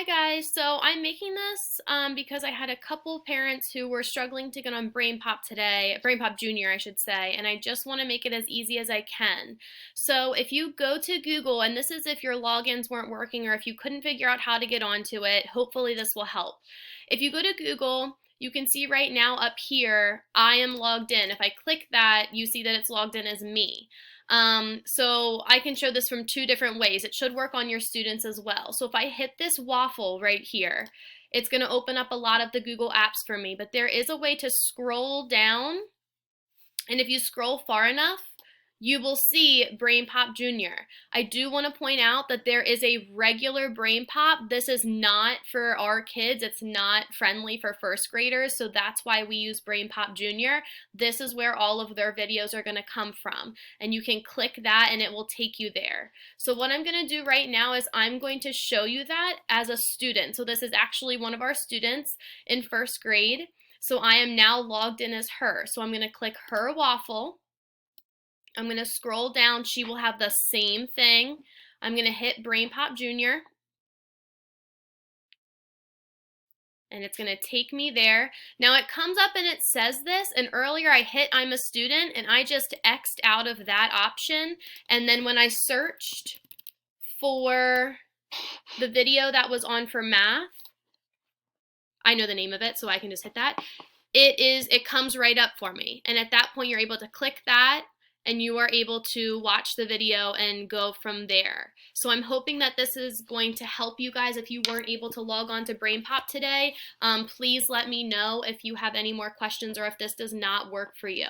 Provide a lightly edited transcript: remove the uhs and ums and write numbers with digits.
Hi guys, so I'm making this because I had a couple parents who were struggling to get on Brain Pop today, Brain Pop Junior I should say, and I just want to make it as easy as I can. So if you go to Google, and this is if your logins weren't working or if you couldn't figure out how to get onto it, hopefully this will help. If you go to Google, you can see right now up here, I am logged in. If I click that, you see that it's logged in as me. So I can show this from two different ways. It should work on your students as well. So if I hit this waffle right here, it's going to open up a lot of the Google apps for me, but there is a way to scroll down, and if you scroll far enough, you will see Brain Pop Junior. I do want to point out that there is a regular Brain Pop. This is not for our kids. It's not friendly for first graders, so that's why we use Brain Pop Junior. This is where all of their videos are going to come from, and you can click that and it will take you there. So what I'm going to do right now is I'm going to show you that as a student. So this is actually one of our students in first grade. So I am now logged in as her. So I'm going to click her waffle. I'm going to scroll down. She will have the same thing. I'm going to hit Brain Pop Junior. And it's going to take me there. Now it comes up and it says this, and earlier I hit I'm a student and I just X'd out of that option. And then when I searched for the video that was on for math, I know the name of it, so I can just hit that. It comes right up for me. And at that point, you're able to click that and you are able to watch the video and go from there. So I'm hoping that this is going to help you guys. If you weren't able to log on to Brain Pop today, please let me know if you have any more questions or if this does not work for you.